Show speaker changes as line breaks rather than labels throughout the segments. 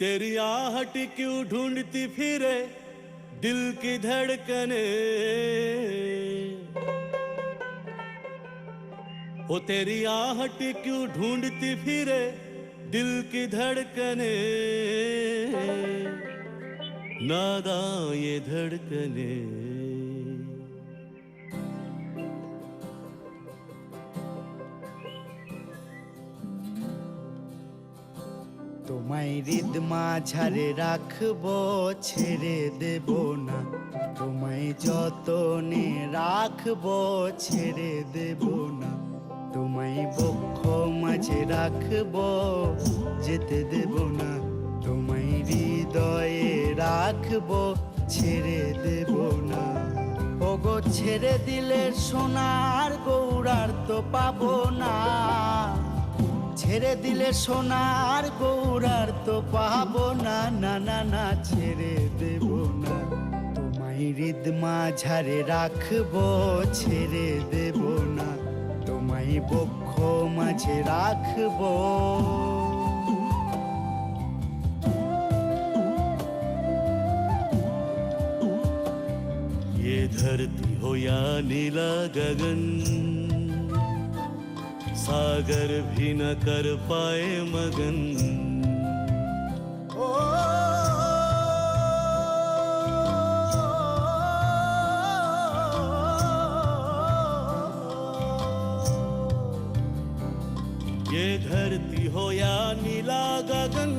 तेरी आहट क्यों ढूंढती फिरे दिल की धड़कने, ओ तेरी आहट क्यों ढूंढती फिरे दिल की धड़कने, नादां ये धड़कने।
তোমায় হৃদ মাঝারে রাখবো, ছেড়ে দেব না। তোমায় যতনে রাখবো, ছেড়ে দেব না। তোমায় বক্ষ মাঝে রাখবো, যেতে দেব না। তোমায় হৃদয়ে রাখবো, ছেড়ে দেব না। ওগো ছেড়ে দিলে সোনার গৌরার তো পাবো না। ছেড়ে দিলে সোনার গৌরার তো পাবো না। না না না, ছেড়ে দেব না। তোমায় হৃদ মাঝারে রাখবো, ছেড়ে দেব না। তোমায় বক্ষ মাঝে রাখবো।
ये धरती हो या नीला गगन, सागर भी न कर पाए मगन।
ओ
ये धरती हो या नीला गगन,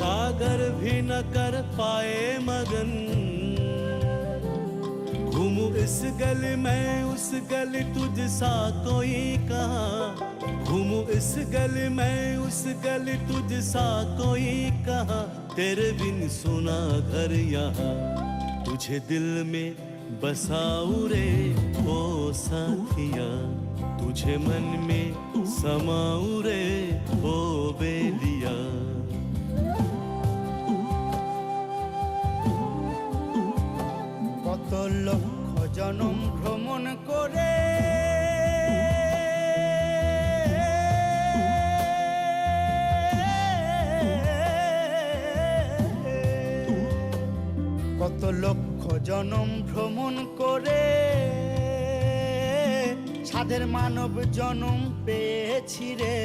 सागर भी न कर पाए मगन। घूमूं इस गली में उस गली तुझ सा कोई कहाँ, घूमूं इस गली में उस गली तुझ सा कोई कहाँ। तेरे बिन सुना घर यहाँ, तुझे दिल में बसाऊं रे ओ साथिया। तुझे मन में समाऊं रे ओ बेलिया।
কত লক্ষ জনম ভ্রমণ করে কত লক্ষ জনম ভ্রমণ করে সাধের মানব জনম পেয়েছি রে।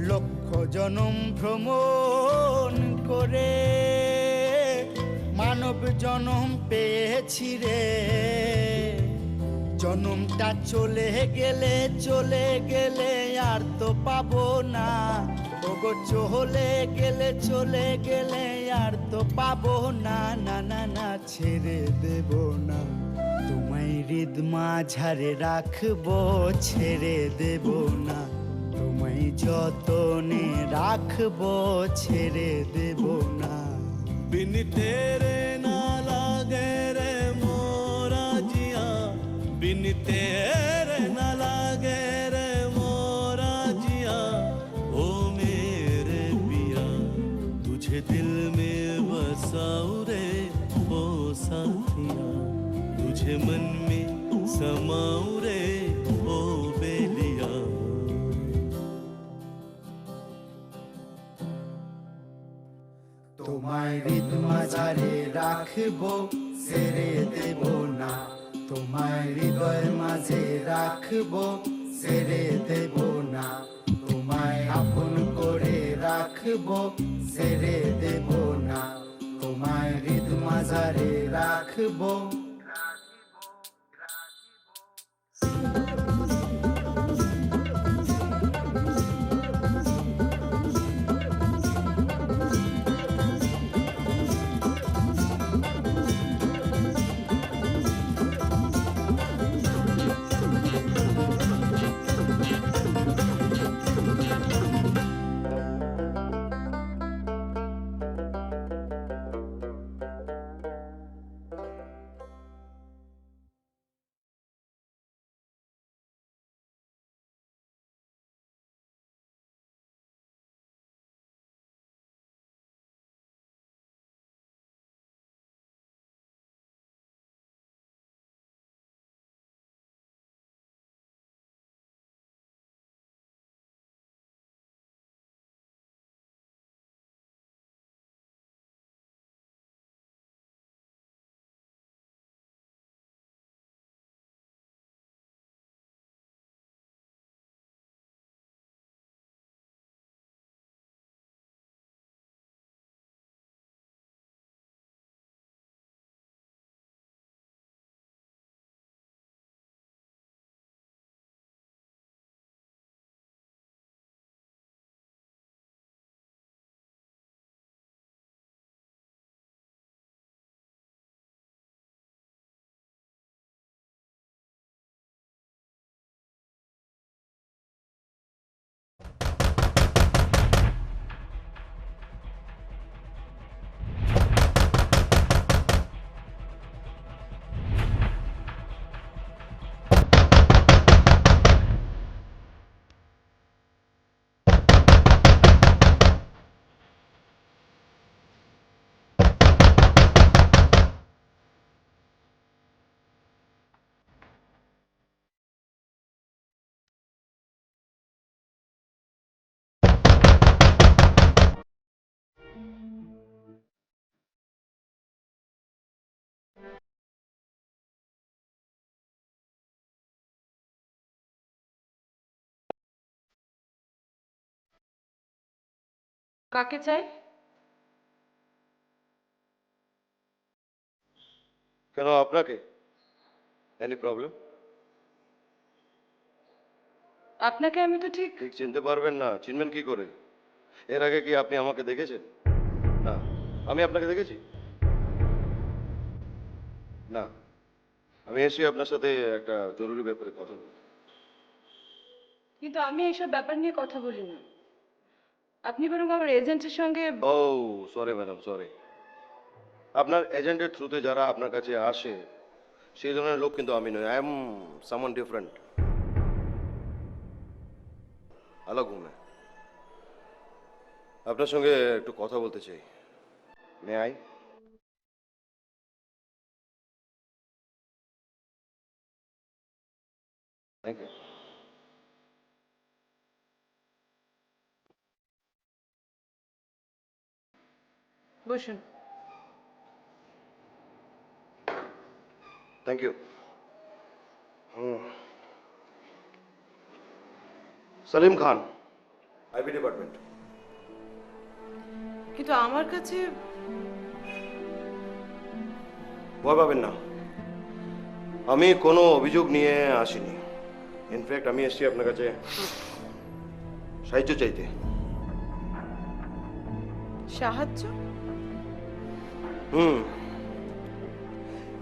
লক্ষ জনম ভ্রমণ করে মানব জনম পেয়েছি রে। জনমটা চলে গেলে আর তো পাবো না। ওগো চলে গেলে আর তো পাবো না। না না না, ছেড়ে দেব না। তোমায় হৃদ মাঝারে রাখবো, ছেড়ে দেব না। তোমায় যতনে রাখবো, ছেড়ে দেব না।
बिन तेरे ना लागे रे मोरा जिया, बिन तेरे ना लागे रे मोरा जिया। ओ मेरे पिया, तुझे दिल में बसाऊं रे ओ साथिया। तुझे मन में समाऊं रे ओ बेलिया।
তোমায় হৃদ মাঝারে রাখবো, ছেড়ে দেব না। তোমায় হৃদয় মাঝে রাখবো, ছেড়ে দেব না। তোমায় আপন করে রাখবো, ছেড়ে দেব না। তোমায় হৃদ মাঝারে রাখবো।
কাকে চাই?
কেন আপনাকে? Any problem?
আপনাকে আমি তো ঠিক
ঠিক চিনতে পারবেন না, চিনবেন কি করে? এর আগে কি আপনি আমাকে দেখেছেন? না। আমি আপনাকে দেখেছি? না। আমি এসে আপনার সাথে একটা জরুরি ব্যাপারে কথা বলবো।
কিন্তু আমি এইসব ব্যাপার নিয়ে কথা বলি না। আপনি বরং আমার এজেন্টের সঙ্গে
ও সরি ম্যাডাম, সরি। আপনার এজেন্টের থ্রুতে যারা আপনার কাছে আসে সেই ধরনের লোক কিন্তু আমি নই। I am someone different. अलग हूं मैं। আপনার সঙ্গে একটু কথা বলতে চাই। May I? Thank you.
বসুন।
Thank you. Salim Khan, IB department.
কিন্তু আমার কাছে
ভয় পাবেন না, আমি কোনো অভিযোগ নিয়ে আসিনি। ইনফ্যাক্ট আমি এসেছি আপনার কাছে সাহায্য চাইতে।
সাহায্য?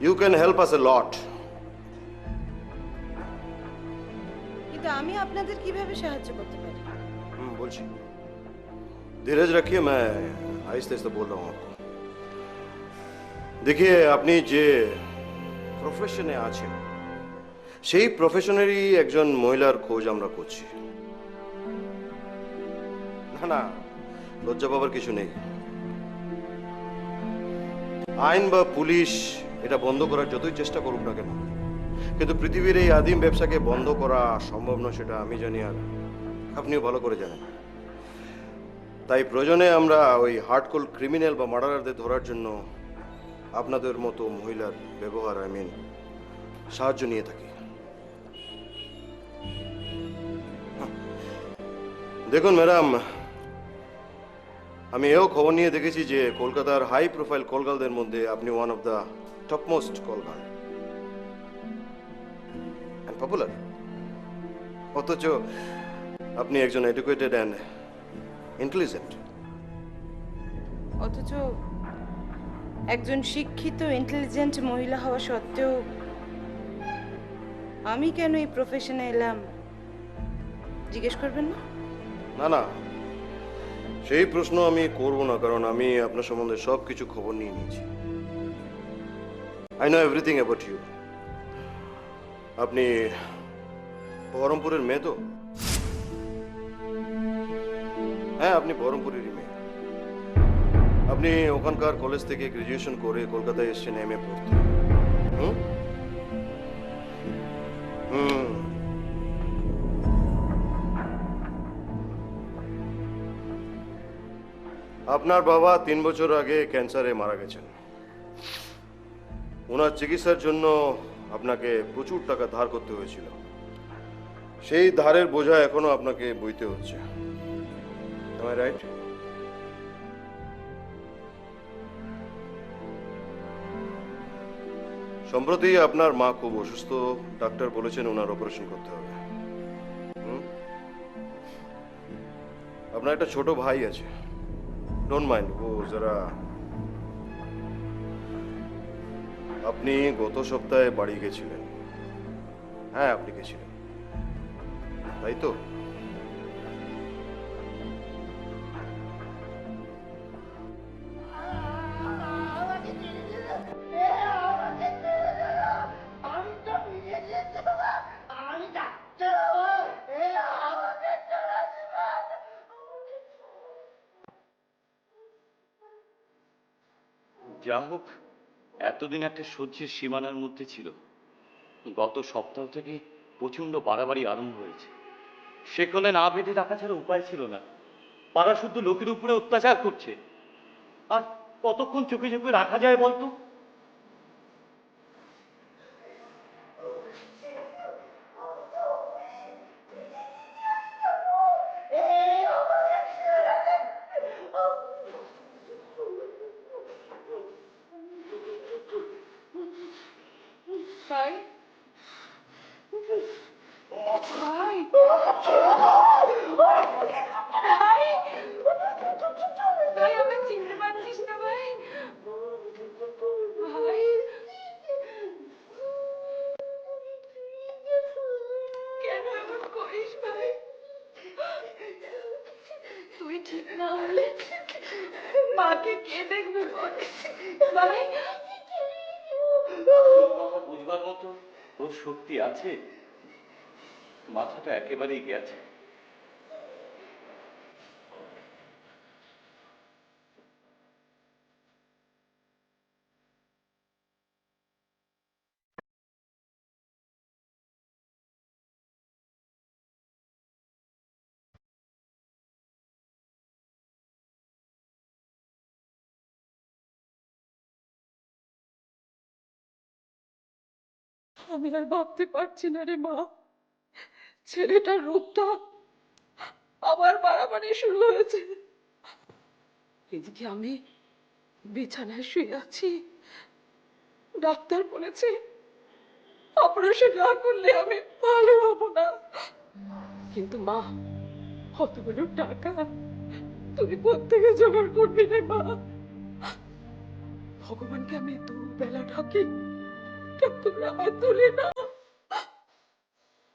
ইউ ক্যান হেল্প আস এ লট।
কিন্তু আমি আপনাদের কিভাবে সাহায্য করতে পারি?
বলছি, धीरज रखिए, मैं आहिस्ते आहिस्ते बोल रहा हूँ आपको। देखिए, আপনি যে প্রফেশনে আছেন সেই প্রফেশনেরই একজন মহিলার খোঁজ আমরা করছি। না না, লজ্জা পাবার কিছু নেই। আইন বা পুলিশ এটা বন্ধ করার যতই চেষ্টা করুক না কেন, কিন্তু পৃথিবীর এই আদিম ব্যবসাকে বন্ধ করা সম্ভব নয়, সেটা আমি জানি আর আপনিও ভালো করে জানেন। তাই প্রয়োজনে আমরা ওই হার্ডকোর ক্রিমিনাল বা মার্ডারারদের ধরার জন্য আপনাদের মতো মহিলার ব্যবহার সাহায্য নিয়ে থাকি। দেখুন ম্যাডাম, আমি এও খবর নিয়ে দেখেছি যে কলকাতার হাই প্রোফাইল কলগার্লদের মধ্যে আপনি one of the topmost call girl and popular. অথচ আপনি একজন এডুকেটেড অ্যান্ড ইন্টেলিজেন্ট।
অথচ একজন শিক্ষিত ইন্টেলিজেন্ট মহিলা হওয়া সত্ত্বেও আমি কেন এই প্রফেশনে এলাম জিজ্ঞেস করবেন না?
না না, সেই প্রশ্ন আমি করব না, কারণ আমি আপনার সম্বন্ধে সব কিছু খবর নিয়ে নিয়েছি। I know everything about you. আপনি বহরমপুরের মেয়ে তো? হ্যাঁ, আপনি বহরমপুরেরই মেয়ে। আপনি ওখানকার কলেজ থেকে গ্রাজুয়েশন করে কলকাতায় এসেছেন এমএ পড়তে। হুম হুম আপনার বাবা 3 বছর আগে ক্যান্সারে মারা গেছেন। ওনার চিকিৎসার জন্য আপনাকে প্রচুর টাকা ধার করতে হয়েছিল। সেই ধারের বোঝা এখনো আপনাকে বইতে হচ্ছে। Am I right? সম্প্রতি আপনার মা খুব অসুস্থ, ডাক্তার বলেছেন ওনার অপারেশন করতে হবে। আপনার একটা ছোট ভাই আছে, ডোন্ট মাইন্ড, ও যারা। আপনি গত সপ্তাহে বাড়ি গেছিলেন। হ্যাঁ, আপনি গেছিলেন, তাই তো?
যা হোক, এতদিন একটা সহ্যের সীমানার মধ্যে ছিল। গত সপ্তাহ থেকে প্রচন্ড বাড়াবাড়ি আরম্ভ হয়েছে। সেখানে না বেঁধে রাখা ছাড়া উপায় ছিল না। পাড়া শুদ্ধ লোকের উপরে অত্যাচার করছে, আর কতক্ষণ চোখে চোখে রাখা যায় বলতো?
ভাই ভাই আমার চিনতে পারছিস না ভাই? ভাই কেন এমন করিস ভাই? তুই ঠিক না হলে মাকে কে দেখবে বল? ভাই
বুঝবার মতো ওর শক্তি আছে, মাথাটা একেবারেই গেছে।
আমি আর ভাবতে পারছি না রে মা, ছেলেটার রূপটা আবার বাড়াবাড়ি শুরু হয়েছে। এদিকে আমি বিছানায় শুয়ে আছি, ডাক্তার বলেছে অপারেশন না করলে আমি ভালো হব না। কিন্তু মা, অতগুলো টাকা তুই কোত্থেকে জোগাড় করবি রে মা? ভগবানকে আমি দুবেলা ডাকি, তুই আমায় তুলে না।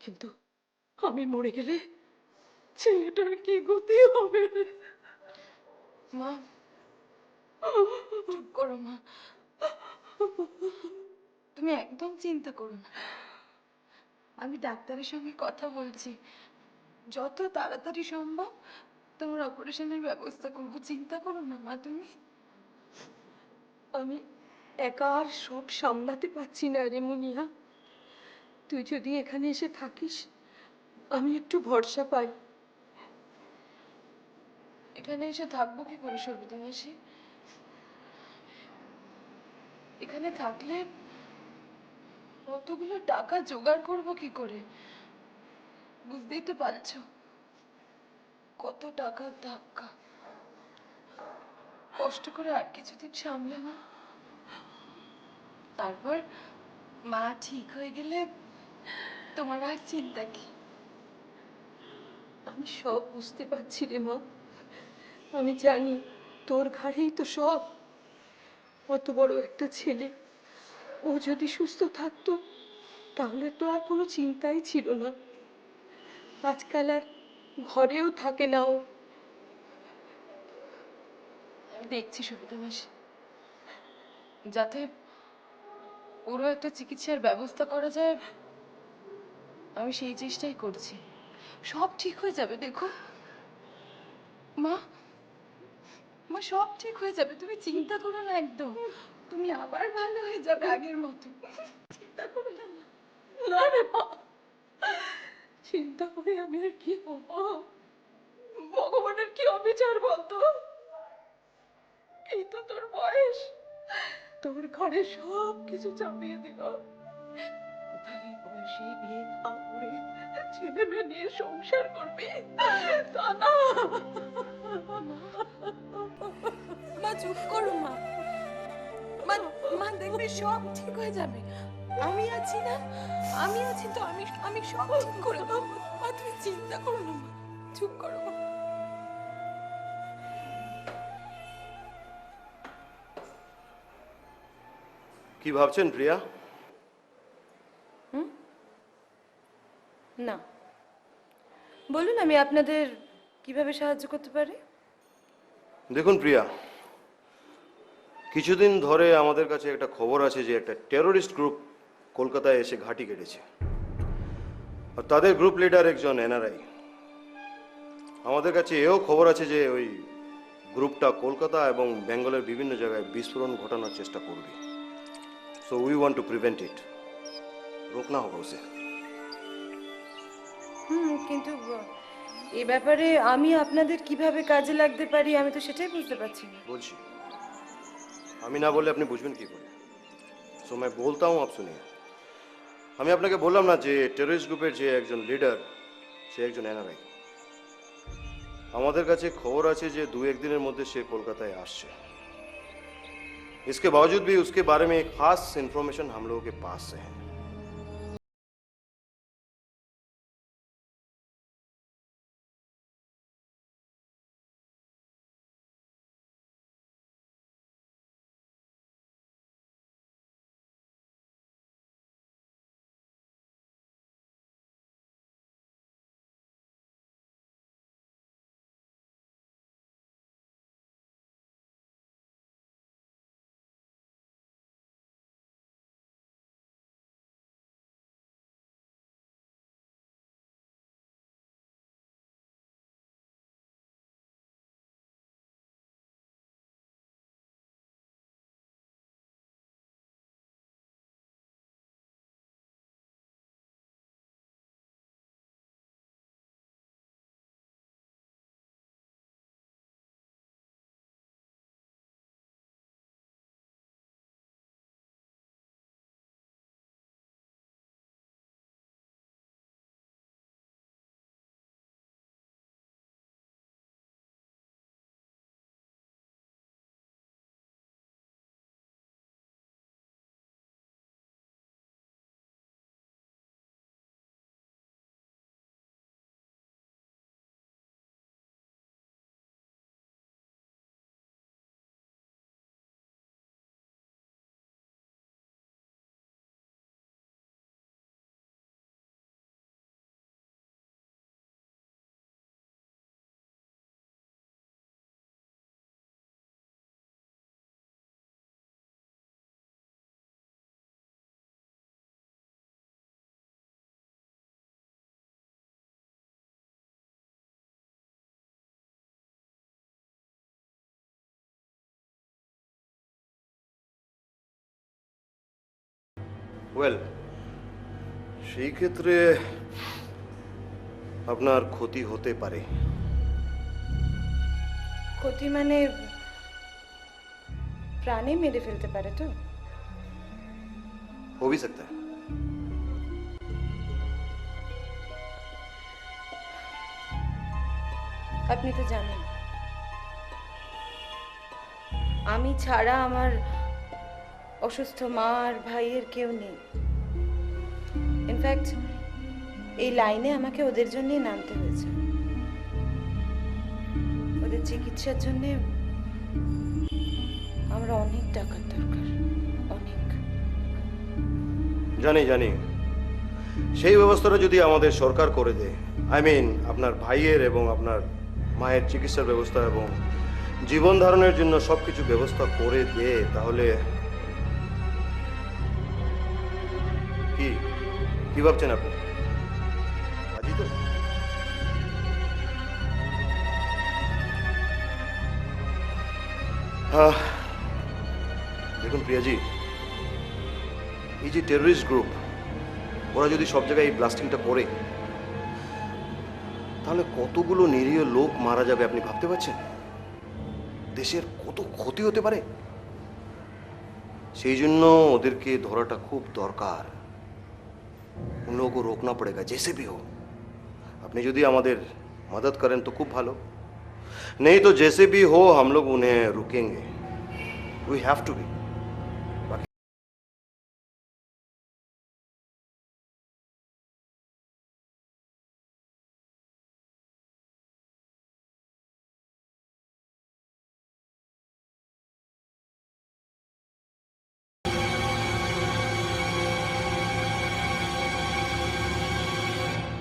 কিন্তু আমি মরে গেলে ছেলেটার কি গতি হবে? মা চুপ করো মা, তুমি একদম চিন্তা করো না। আমি ডাক্তারের সঙ্গে কথা বলছি, যত তাড়াতাড়ি সম্ভব তোমার অপারেশনের ব্যবস্থা করবো। চিন্তা করো না মা তুমি। আমি একা আর সব সামলাতে পারছি না রে মুনিয়া। তুই যদি এখানে এসে থাকিস আমি একটু ভরসা পাই। এখানে এসে থাকবো কি করে সবিতা মাসি? এখানে থাকলে কতগুলো টাকা জোগাড় করবো কি করে? বুঝতেই তো পারছো কত টাকার ধাক্কা। কষ্ট করে আর কিছুদিন সামলে না, তারপর মা ঠিক হয়ে গেলে তোমার আর চিন্তা কি? আমি সব বুঝতে পারছি রে মা, আমি জানি তোর ঘাড়েই তো সব। অত বড় একটা ছেলে, ও যদি সুস্থ থাকতো তাহলে তো আর কোনো চিন্তাই ছিল না। আজকাল আর ঘরেও থাকে না ও। আমি দেখছি সবিতা মাসি, যাতে ওরও একটা চিকিৎসার ব্যবস্থা করা যায়, আমি সেই চেষ্টাই করছি। সব ঠিক হয়ে যাবে, দেখো মা, মা সব ঠিক হয়ে যাবে, তুমি চিন্তা করো না একদম। তুমি আবার ভালো হয়ে যাবে আগের মতো, চিন্তা করো না মা। না রে মা, চিন্তা করে আমি আর কি হবো? ভগবানের কি অবিচার বলতো? এই তো তোর বয়স, তোর ঘরে সব কিছু চাপিয়ে দিল। কোথায় এই বয়সে বিয়ে না করে ছেলে মেয়ে নিয়ে সংসার করবি, তা না।
মা চুপ করো মা, মা মা দেখবে সব ঠিক হয়ে যাবে। আমি আছি না, আমি আছি তো, আমি আমি সব ঠিক করে দেবো। মা তুমি চিন্তা করো না মা, চুপ করো মা।
কি ভাবছেন প্রিয়া?
না বলুন, আমি আপনাদের কিভাবে সাহায্য করতে পারি?
দেখুন প্রিয়া, কিছুদিন ধরে আমাদের কাছে একটা খবর আছে যে একটা টেরোরিস্ট গ্রুপ কলকাতায় এসে ঘাঁটি কেটেছে, আর তাদের গ্রুপ লিডার একজন এনআরআই। আমাদের কাছে এও খবর আছে যে ওই গ্রুপটা কলকাতা এবং বেঙ্গলের বিভিন্ন জায়গায় বিস্ফোরণ ঘটানোর চেষ্টা করবে। So we want to prevent it. রোকনা হোগা উসে।
কিন্তু এই ব্যাপারে আমি আপনাদের কিভাবে কাজে লাগতে পারি আমি তো সেটাই বুঝতে পারছি না।
বলছি, আমি না বললে আপনি বুঝবেন কি করে? সো मैं बोलता हूँ, आप सुनिए। আমি আপনাকে বললাম না যে টেররিস্ট গ্রুপের যে একজন লিডার সে একজন এনআরআই। আমাদের কাছে খবর আছে যে 2-1 দিনের মধ্যে সে কলকাতায় আসছে। इसके बावजूद भी उसके बारे में एक खास इंफॉर्मेशन हम लोगों के पास है। ওয়েল, সেই ক্ষেত্রে আপনার ক্ষতি হতে পারে।
ক্ষতি মানে প্রাণে মেরে ফেলতে পারে তো?
हो भी सकता है।
আপনি তো জানেন আমি ছাড়া আমার অসুস্থ মা আর ভাইয়ের কেউ নেই। ইনফ্যাক্ট এই লাইনে আমাকে ওদের জন্যই নামতে হয়েছে। ওদের চিকিৎসার জন্য আমার অনেক টাকার দরকার, অনেক।
জানি জানি, সেই ব্যবস্থাটা যদি আমাদের সরকার করে দেয়, আই মিন আপনার ভাইয়ের এবং আপনার মায়ের চিকিৎসার ব্যবস্থা এবং জীবন ধারণের জন্য সবকিছু ব্যবস্থা করে দেয়, তাহলে কি কি ভাবছেন আপনি? রাজি তো? দেখুন প্রিয়াজি, এই যে টেররিস্ট গ্রুপ, ওরা যদি সব জায়গায় এই ব্লাস্টিংটা করে, তাহলে কতগুলো নিরীহ লোক মারা যাবে আপনি ভাবতে পারছেন? দেশের কত ক্ষতি হতে পারে। সেই জন্য ওদেরকে ধরাটা খুব দরকার। उन लोगों को रोकना पड़ेगा जैसे भी हो। আপনি যদি আমাদের मदद करें तो खूब ভালো, नहीं तो जैसे भी हो हम लोग उन्हें रुकेंगे। We have to be।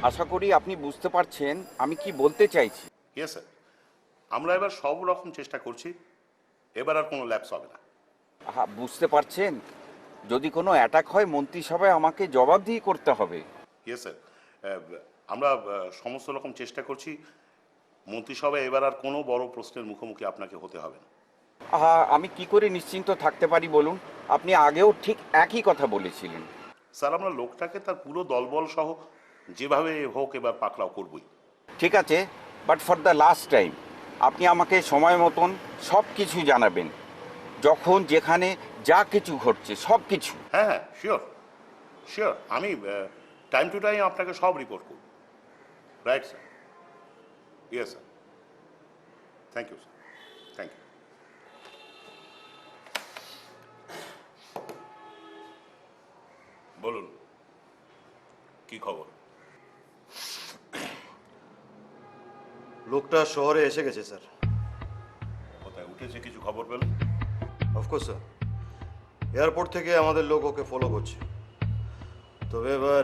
আশা করি আপনি বুঝতে পারছেন আমি কি বলতে চাইছি।
ইয়েস স্যার, আমরা এবার সব রকম চেষ্টা করছি, এবার আর কোনো ল্যাপস হবে না।
হ্যাঁ, বুঝতে পারছেন, যদি কোনো অ্যাটাক হয় মন্ত্রিসভায় আমাকে জবাবদিহি করতে হবে।
ইয়েস স্যার, আমরা সমস্ত রকম চেষ্টা করছি। মন্ত্রিসভায় এবার আর কোনো বড় প্রশ্নের মুখোমুখি আপনাকে হতে হবে না।
হ্যাঁ, আমি কি করে নিশ্চিন্ত থাকতে পারি বলুন? আপনি আগেও ঠিক একই কথা বলেছিলেন।
স্যার, আমরা লোকটাকে তার পুরো দলবল সহ যেভাবে হোক এবার পাকড়াও করবই।
ঠিক আছে, but for the last time আপনি আমাকে সময় মতন সব কিছু জানাবেন, যখন যেখানে যা কিছু ঘটছে সব কিছু।
হ্যাঁ হ্যাঁ, শিওর শিওর, আমি টাইম টু টাইম আপনাকে সব রিপোর্ট করব। Right sir? Yes sir, thank you sir, thank you. বলুন, কি খবর?
লোকটা শহরে এসে গেছে স্যার।
কোথায় উঠেছে, কিছু খবর পেলেন?
অফকোর্স স্যার, এয়ারপোর্ট থেকে আমাদের লোক ওকে ফলো করছে। তবে এবার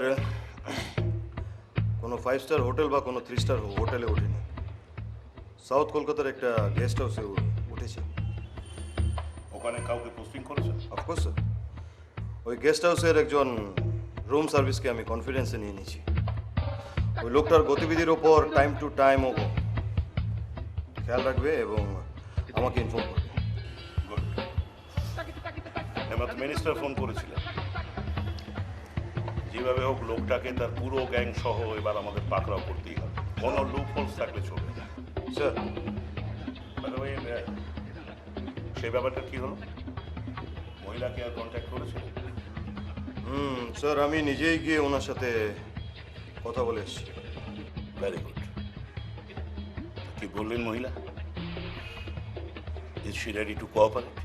কোনো 5 স্টার হোটেল বা কোনো 3 স্টার হোটেলে ওঠেনি, সাউথ কলকাতার একটা গেস্ট হাউসে উঠেছে।
ওখানে কাউকে পোস্টিং করেছেন?
অফকোর্স স্যার, ওই গেস্ট হাউসের একজন রুম সার্ভিসকে আমি কনফিডেন্সে নিয়ে নিয়েছি। ওই লোকটার গতিবিধির ওপর টাইম টু টাইম ও খেয়াল রাখবে এবং আমাকে ইনফর্ম করবে।
গুড। হেমন্ত মিনিস্টার ফোন করেছিলেন, যেভাবে হোক লোকটাকে তার পুরো গ্যাং সহ এবার আমাদের পাকড়াও করতেই হবে, কোনো লুপ হোলস থাকলে চলবে না।
স্যার,
সেই ব্যাপারটা কি হলো? মহিলাকে আর কন্ট্যাক্ট করেছিল?
স্যার আমি নিজেই গিয়ে ওনার সাথে কথা বলে এসেছি।
Very good. কি বললেন মহিলা? Is she ready to cooperate?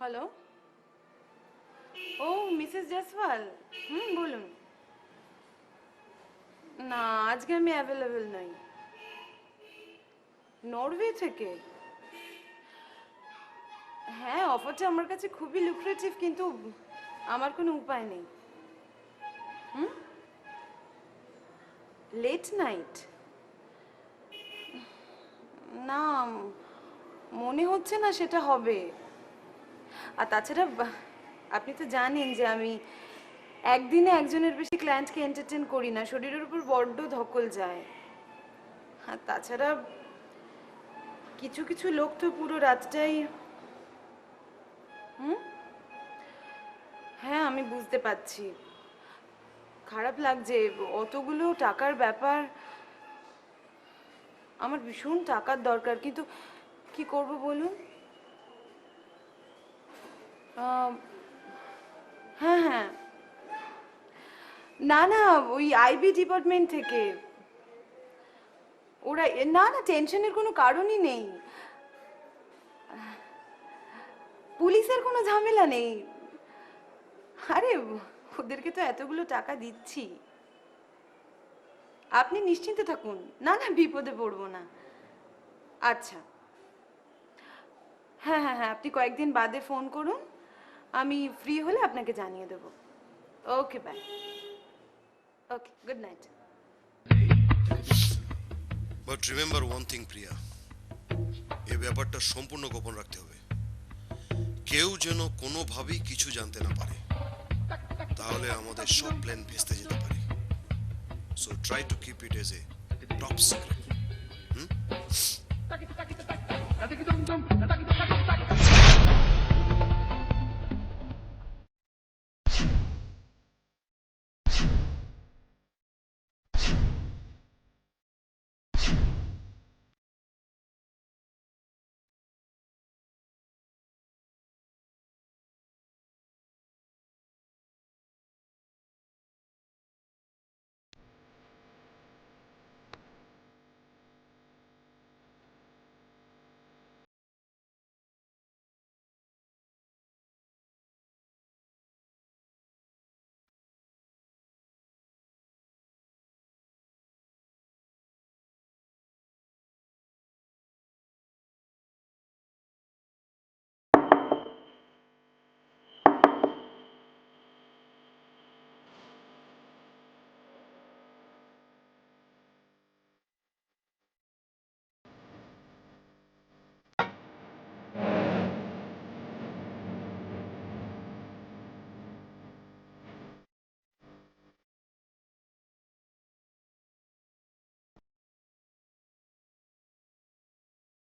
Hello, ও মিসেস জয়সওয়াল, বলুন। না, আজকে আমি অ্যাভেলেবেল নই। নরওয়ে থেকে? হ্যাঁ, অফারটা আমার কাছে খুবই লুক্রেটিভ, কিন্তু আমার কোনো উপায় নেই। Late night? না, মনে হচ্ছে না সেটা হবে। আর তাছাড়া আপনি তো জানেন যে আমি একদিনে একজনের বেশি ক্লায়েন্টকে এন্টারটেন করি না, শরীরের উপর বড্ড ধকল যায়। আর তাছাড়া কিছু কিছু লোক তো পুরো রাতটাই হ্যাঁ আমি বুঝতে পারছি, খারাপ লাগছে, অতগুলো টাকার ব্যাপার। আমার ভীষণ টাকার দরকার, কিন্তু কি করব বলুন? হ্যাঁ হ্যাঁ, না না, ওই আইবি ডিপার্টমেন্ট থেকে ওরা, না না, টেনশনের কোনো কারণই নেই, পুলিশের কোনো ঝামেলা নেই। আরে ওদেরকে তো এতগুলো টাকা দিচ্ছি, আপনি নিশ্চিন্তে থাকুন, না না বিপদে পড়বো না। আচ্ছা হ্যাঁ হ্যাঁ হ্যাঁ, আপনি কয়েকদিন বাদে ফোন করুন, আমি ফ্রি হলে আপনাকে জানিয়ে দেবো। Okay bye. Okay, good night.
But remember one thing Priya, এই ব্যাপারটা সম্পূর্ণ গোপন রাখতে হবে। কেউ যেন কোনোভাবেই কিছু জানতে না পারে, তাহলে আমাদের সব প্ল্যান ভেস্তে যেতে পারে। So try to keep it as a top secret.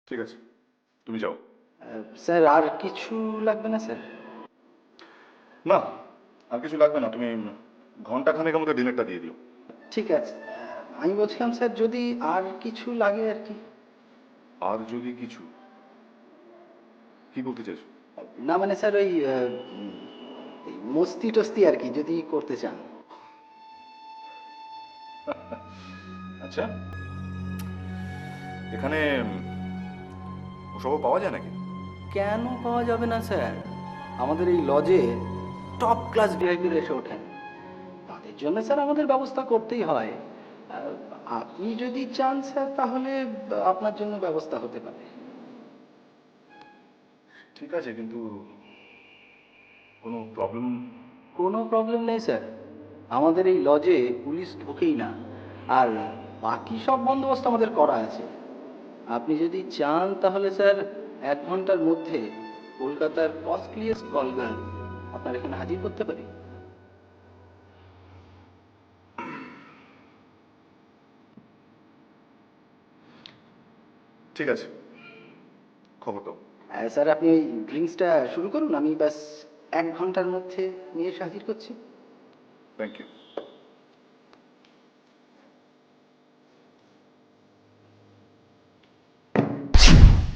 ঠিক আছে, তুমি যাও।
স্যার আর কিছু লাগবে না স্যার?
না, আর কিছু লাগবে না, তুমি ঘন্টাখানেক আমাকে ডিনারটা দিয়ে দিও।
ঠিক আছে, আমি বলছিলাম স্যার যদি আর কিছু লাগে আর কি।
আর যদি কিছু, কি বলতে চাইছো?
না মানে স্যার ওই মস্তি টস্তি আর কি যদি করতে চান।
আচ্ছা, এখানে ওসবও পাওয়া যায় নাকি?
কেন পাওয়া যাবে না স্যার, আমাদের এই লজে টপ ক্লাস ভিআইপিরা এসে ওঠেন, তাদের জন্য স্যার আমাদের ব্যবস্থা করতেই হয়। আপনি যদি চান স্যার তাহলে আপনার জন্য ব্যবস্থা হতে পারে।
ঠিক আছে, কিন্তু কোনো প্রবলেম?
কোনো প্রবলেম নেই স্যার, আমাদের এই লজে পুলিশ ঢোকেই না, আর বাকি সব বন্দোবস্ত আমাদের করা আছে। আপনি যদি চান তাহলে স্যার 1 ঘন্টার মধ্যে কলকাতার কস্টলিয়েস্ট কল গার্ল আপনার এখানে হাজির করতে পারি।
ঠিক আছে, খবর দাও।
স্যার আপনি ওই ড্রিঙ্কসটা শুরু করুন, আমি ব্যাস 1 ঘন্টার মধ্যে নিয়ে এসে হাজির করছি।
Thank you.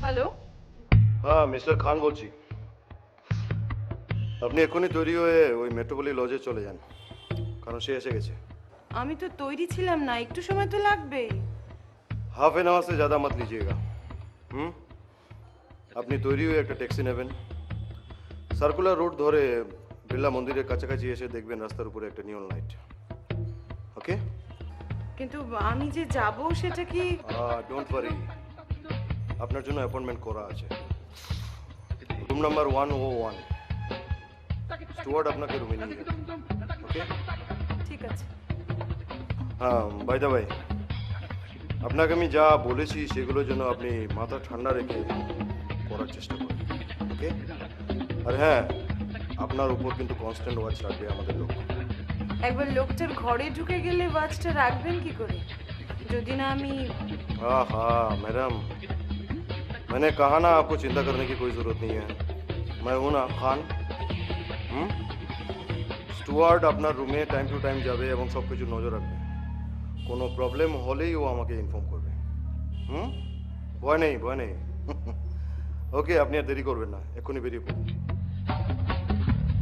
হ্যালো,
হ্যাঁ, মিস্টার খান বলছি। আপনি এক্ষুনি তৈরি হয়ে ওই মেট্রোপলি লজে চলে যান, কারণ সে এসে গেছে।
আমি তো তৈরি ছিলাম না, একটু সময় তো লাগবে।
हाफ एन आवर से ज़्यादा मत लीजिएगा। আপনি তৈরি হয়ে একটা ট্যাক্সি নেবেন, সার্কুলার রোড ধরে বিড়লা মন্দিরের কাছাকাছি এসে দেখবেন রাস্তার উপরে একটা নিয়ন লাইট। ওকে?
কিন্তু আমি যে যাব সেটা কি?
ডোন্ট ওয়ারি, আপনার জন্য অ্যাপয়েন্টমেন্ট করা আছে, রুম নাম্বার 101। স্টুয়ার্ড আপনাকে রুমে নিয়ে যাবে। ওকে?
ঠিক আছে।
হ্যাঁ, বাই দা ভাই, আপনাকে আমি যা বলেছি সেগুলোর জন্য আপনি মাথা ঠান্ডা রেখে করার চেষ্টা করুন। ওকে? আর হ্যাঁ, আপনার উপর কিন্তু কনস্ট্যান্ট ওয়াচ রাখবে আমাদের লোক।
একবার লোকটার ঘরে ঢুকে গেলে ওয়াচটা রাখবেন কি করে? যদি না আমি
हाँ हाँ मैडम, मैंने कहा ना आपको चिंता करने की कोई जरूरत नहीं है। मैं हूं ना खान। স্টুয়ার্ড আপনার রুমে টাইম টু টাইম যাবে এবং সব কিছু নজর রাখবে। কোনো প্রবলেম হলেই ও আমাকে ইনফর্ম করবে। ভয় নেই ভয় নেই। ওকে, আপনি আর দেরি করবেন না, এক্ষুনি বেরিয়ে পড়ুন।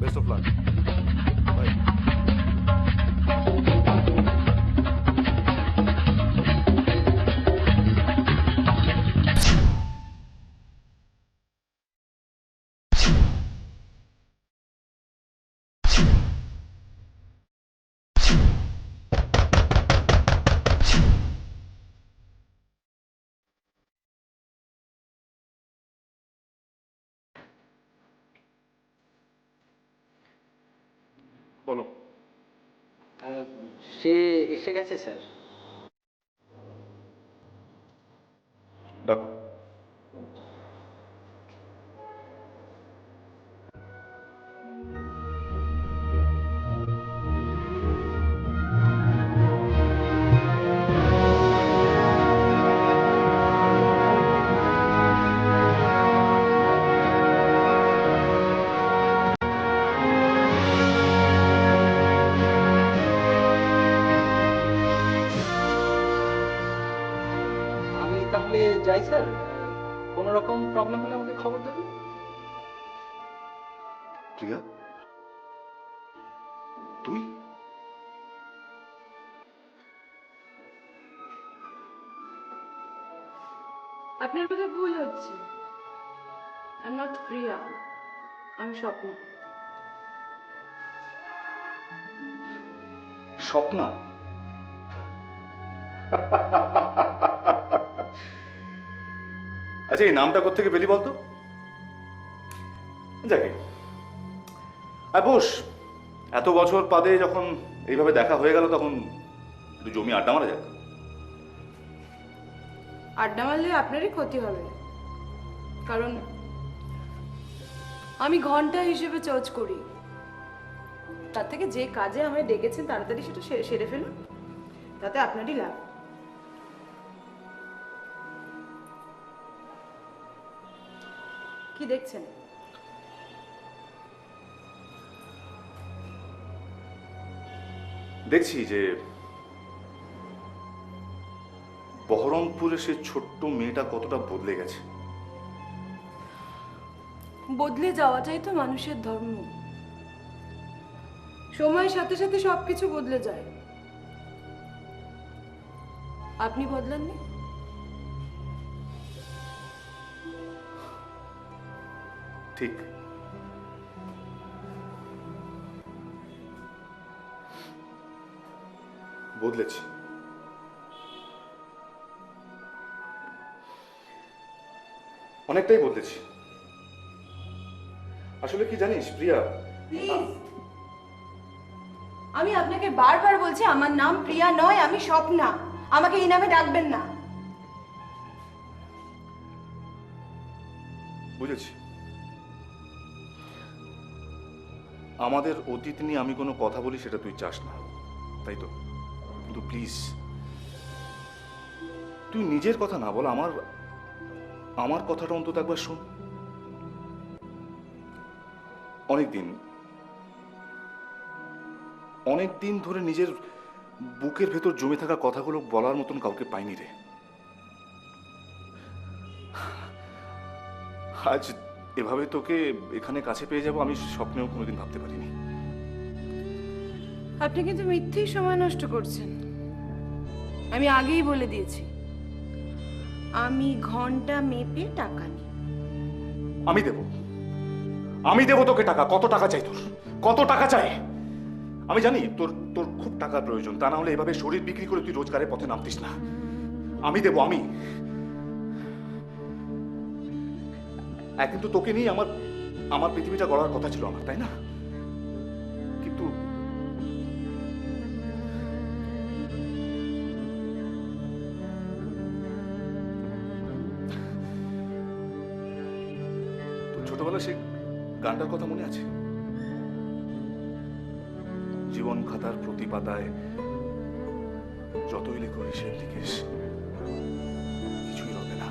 Best of luck, bye.
বলো।
সে এসে গেছে স্যার।
ডাকো।
আমি তাহলে যাই স্যার, কোনো রকম প্রবলেম হলে আমাকে খবর দেবেন।
প্রিয়া, তুই?
আপনার কথা ভুল হচ্ছে। আই এম নট প্রিয়া, আমি স্বপ্ন।
স্বপ্না? আচ্ছা, এই নামটা কোত্থেকে পেলি বলতো? যাকে বস, এত বছর বাদে যখন এইভাবে দেখা হয়ে গেল তখন একটু জমি আড্ডা মারা যাক।
আড্ডা মারলে আপনারই ক্ষতি হবে, কারণ আমি ঘন্টা হিসেবে চার্জ করি। তার থেকে যে কাজে আমায় ডেকেছেন তাড়াতাড়ি সেটা সেরে ফেলুন, তাতে আপনারই লাভ। কি দেখছেন?
দেখছি যে বহরমপুরে সে ছোট্ট মেয়েটা কতটা বদলে গেছে।
বদলে যাওয়াটাই তো মানুষের ধর্ম। সময়ের সাথে সাথে সবকিছু বদলে যায়। আপনি বদলাননি?
ঠিক। বদলেছি। অনেকটাই বদলেছি। আসলে কি জানিস প্রিয়া,
প্লিজ, আমি আপনাকে বারবার বলছি আমার নাম প্রিয়া নয়, আমি স্বপ্না। আমাকে এই নামে ডাকবেন না।
বুঝেছি। আমাদের অতীত নিয়ে আমি কোনো কথা বলি সেটা তুই চাস না, তাই তো? কিন্তু প্লিজ তুই নিজের কথা না বল, আমার কথাটা অন্তত একবার শোন। অনেক দিন ধরে নিজের বুকের ভেতর জমে থাকা কথাগুলো বলার মতন কাউকে পাইনি রে। আজ এভাবে তোকে এখানে কাছে পেয়ে যাব আমি স্বপ্নেও কোনোদিন ভাবতে পারিনি।
আপনি কিন্তু মিথ্যেই সময় নষ্ট করছেন। আমি আগেই বলে দিয়েছি, আমি ঘন্টা মেপে টাকা নিই।
আমি দেব তোকে টাকা। কত টাকা চাই তোর? কত টাকা চাই? আমি জানি তোর তোর খুব টাকার প্রয়োজন, তা না হলে এভাবে শরীর বিক্রি করে তুই রোজগারের পথে নামতিস না। আমি দেব। একদিন তো তোকে নিয়ে আমার পৃথিবীটা গড়ার কথা ছিল আমার, তাই না? কিন্তু ছোটবেলা সেই গানটার কথা মনে আছে? জীবন জীবন খাতার প্রতি পাতায় যতই লেখো হিসেব লিখিস, কিছুই হবে না।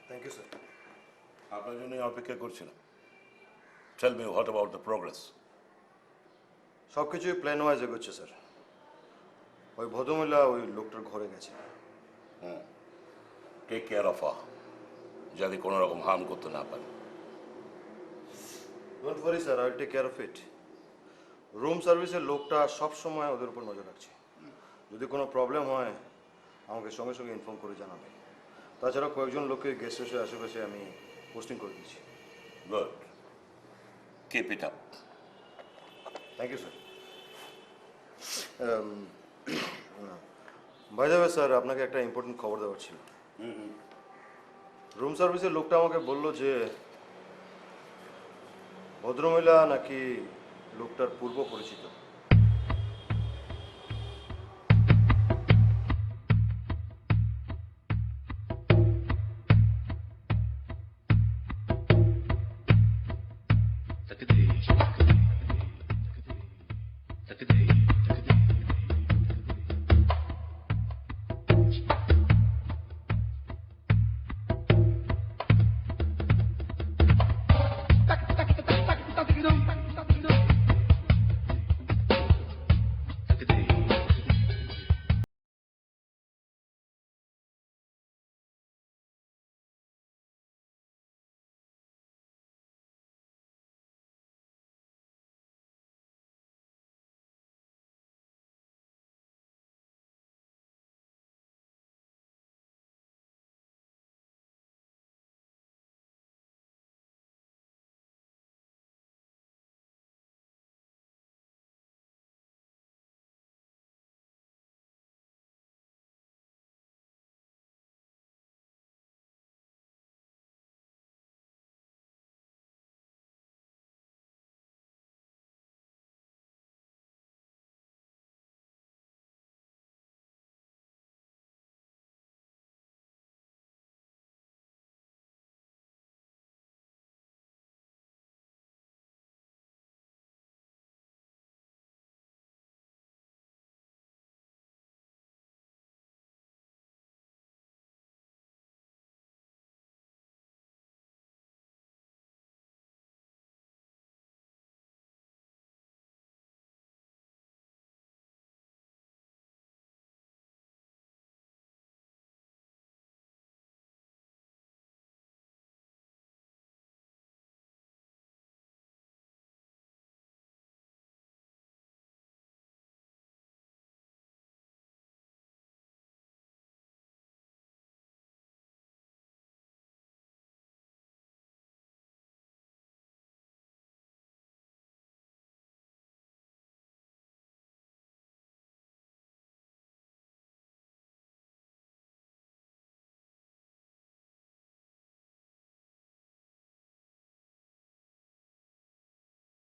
Thank you sir. আপনার জন্যই অপেক্ষা করছিলাম। Tell me what about the progress?
সব কিছুই প্ল্যান ওয়াইজ এগোচ্ছে স্যার। ওই ভদ্রমহিলা ওই লোকটার ঘরে গেছে।
টেক কেয়ার অফ হার, যাতে কোনো রকম হার্ম করতে না পারে।
Don't worry sir, I will take care of it. Room সার্ভিসের লোকটা সব সময় ওদের উপর নজর রাখছে। যদি কোনো প্রবলেম হয় আমাকে সঙ্গে সঙ্গে ইনফর্ম করে জানাবে। তাছাড়া কয়েকজন লোককে গেস্ট হাউসের আশেপাশে আমি পোস্টিং করে দিয়েছি।
Good, keep it up.
Thank you sir. By the way sir, আপনাকে একটা ইম্পর্টেন্ট খবর দেওয়ার ছিল। রুম সার্ভিসের লোকটা আমাকে বললো যে ভদ্রমহিলা নাকি লোকটার পূর্ব পরিচিত।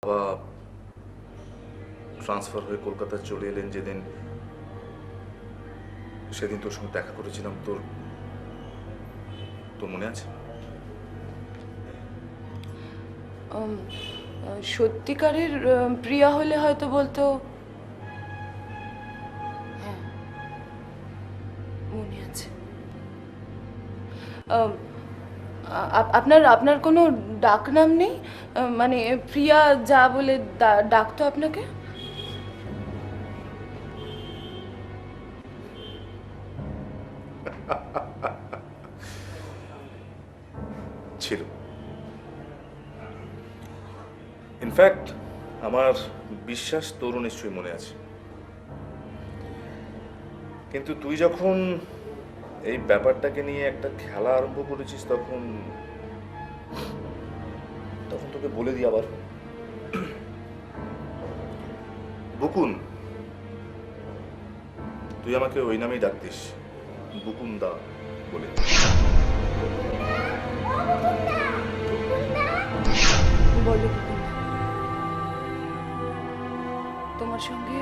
বাবা ট্রান্সফার হয়ে কলকাতায় চলে এলেন যেদিন, সেদিন তোর সঙ্গে দেখা করেছিলাম, তোর তোর মনে আছে?
সত্যিকারের প্রিয়া হলে হয়তো বলতো হ্যাঁ মনে আছে। আপনার আপনার কোনো ডাক নাম নেই? মানে প্রিয়া যা বলে ডাকতো আপনাকে?
ছিল। ইনফ্যাক্ট আমার বিশ্বাস তোরও নিশ্চয়ই মনে আছে। কিন্তু তুই যখন এই ব্যাপারটাকে নিয়ে একটা খেলা আরম্ভ করেছিস, তখন তোকে বলে দিই আবার, বুকুন, তুই আমাকে ওই নামেই ডাকতিস, বুকুন দা বলে।
বলো তোমার সঙ্গে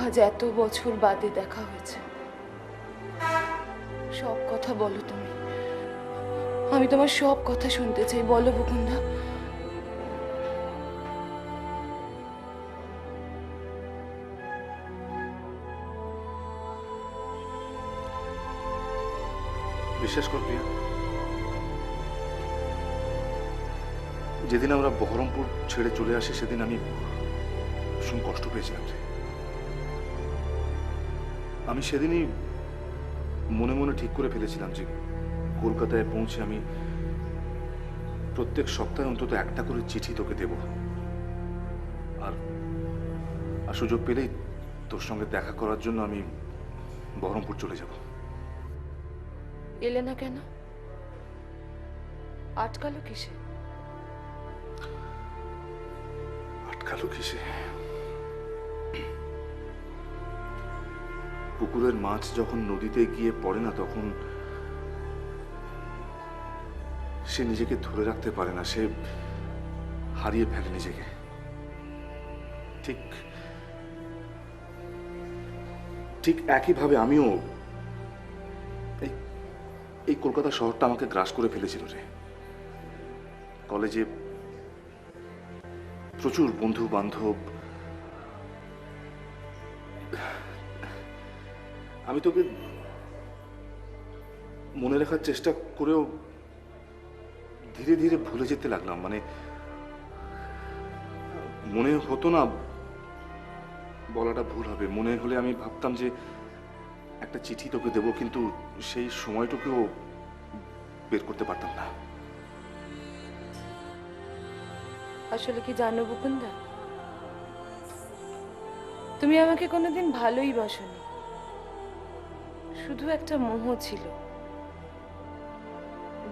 আজ এত বছর বাদে দেখা হয়েছে, সব কথা বলো তুমি। আমি তোমার সব কথা শুনতে চাই, বলো বুকুন্দা।
বিশ্বাস কর প্রিয়া, যেদিন আমরা বহরমপুর ছেড়ে চলে আসি সেদিন আমি ভীষণ কষ্ট পেয়েছিলাম রে। আমি সেদিনই মনে মনে ঠিক করে ফেলেছিলাম যে কলকাতায় পৌঁছে আমি প্রত্যেক সপ্তাহে অন্তত একটা করে চিঠি তোকে দেব, আর সুযোগ পেলেই তোর সঙ্গে দেখা করার জন্য আমি বহরমপুর চলে যাব।
এলে না কেন? আটকালো কিসে?
আটকালো কিসে? পুকুরের মাছ যখন নদীতে গিয়ে পড়ে না, তখন সে নিজেকে ধরে রাখতে পারে না, সে হারিয়ে ফেলে নিজেকে। ঠিক ঠিক একইভাবে আমিও এই কলকাতা শহরটা আমাকে গ্রাস করে ফেলেছিল রে। কলেজে প্রচুর বন্ধু বান্ধব, আমি তোকে মনে রাখার চেষ্টা করেও ধীরে ধীরে ভুলে যেতে লাগলাম। মানে মনে হতো না, বলাটা ভুল হবে, মনে হলে আমি ভাবতাম যে একটা চিঠি তোকে দেবো, কিন্তু সেই সময়টুকুও বের করতে পারতাম না।
আসলে কি জানো বুকুন্দা, তুমি আমাকে কোনোদিন ভালোই বাসনি, শুধু একটা মোহ ছিল।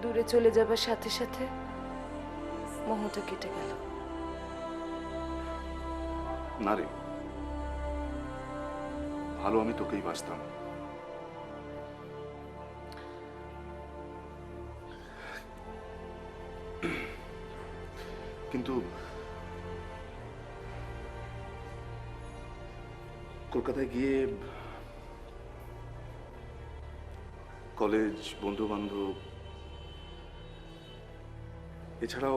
দূরে চলে যাবার সাথে সাথে মোহটা কেটে গেল।
না রে, ভালো আমি তোকেই বাসতাম। কিন্তু কলকাতায় গিয়ে কলেজ, বন্ধু বান্ধব, এছাড়াও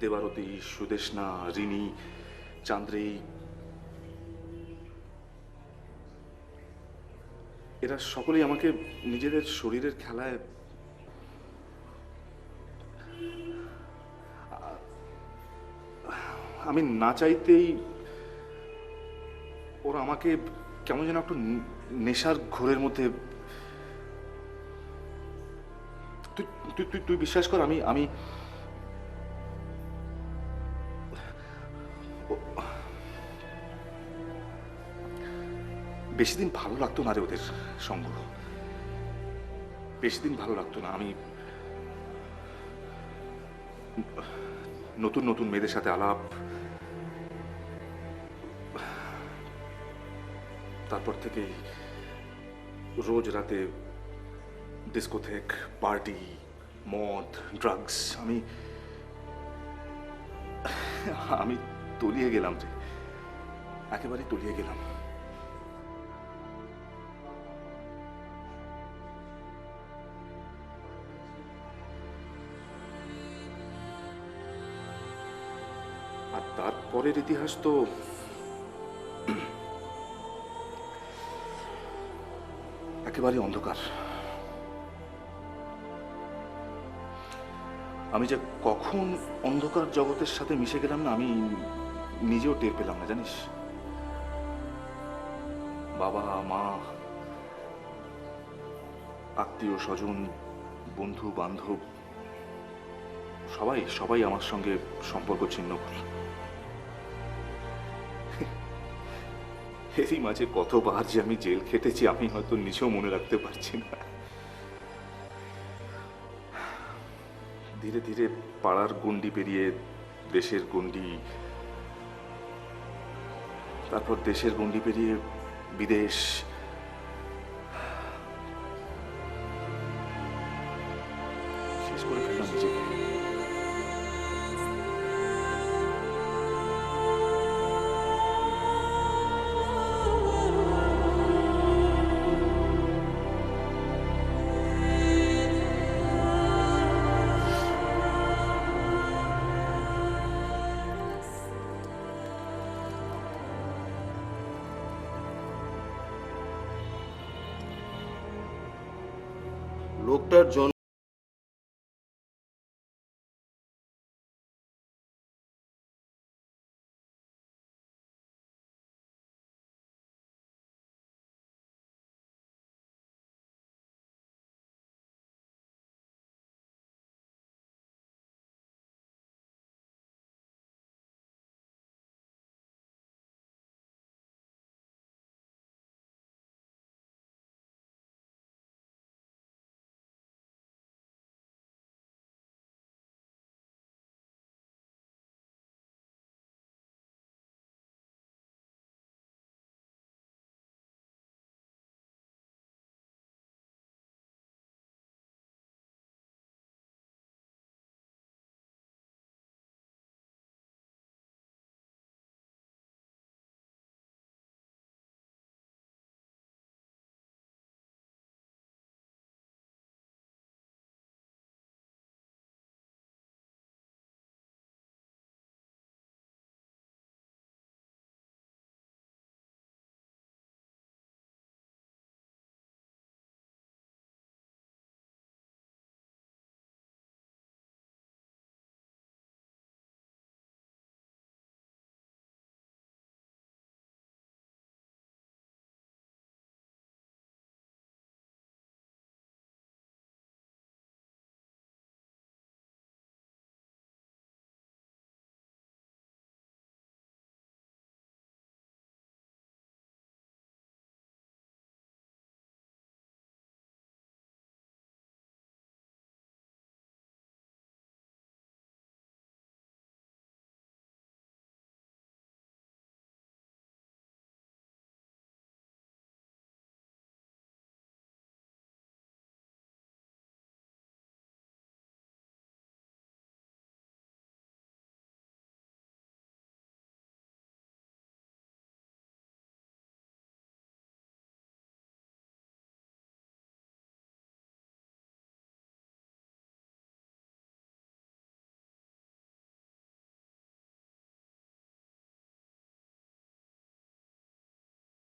দেবারতী, সুদেশনা, রিনি, চান্দ্রী, এরা সকলেই আমাকে নিজেদের শরীরের খেলায় আমি না চাইতেই ওরা আমাকে কেমন যেন একটু নেশার ঘোরের মধ্যে। তুই বিশ্বাস কর, আমি বেশি দিন ভালো লাগতো না রে ওদের সঙ্গ, বেশি দিন ভালো লাগতো না। আমি নতুন নতুন মেয়েদের সাথে আলাপ, তারপর থেকে রোজ রাতে ডিস্কোথেক, পার্টি, মদ, ড্রাগস, আমি তলিয়ে গেলাম রে, একেবারে তলিয়ে গেলাম। আর তারপরের ইতিহাস তো একেবারে অন্ধকার। আমি যে কখন অন্ধকার জগতের সাথে মিশে গেলাম না, আমি নিজেও টের পেলাম না, জানিস। বাবা, মা, আত্মীয় স্বজন, বন্ধু বান্ধব সবাই সবাই আমার সঙ্গে সম্পর্ক ছিন্ন করল। এরই মাঝে কতবার যে আমি জেল খেটেছি আমি হয়তো নিজেও মনে রাখতে পারছি না। ধীরে ধীরে পাড়ার গণ্ডি পেরিয়ে দেশের গণ্ডি, তারপর দেশের গণ্ডি পেরিয়ে বিদেশ, শেষ করে ফেললাম নিজেকে।
লোকটার জন্য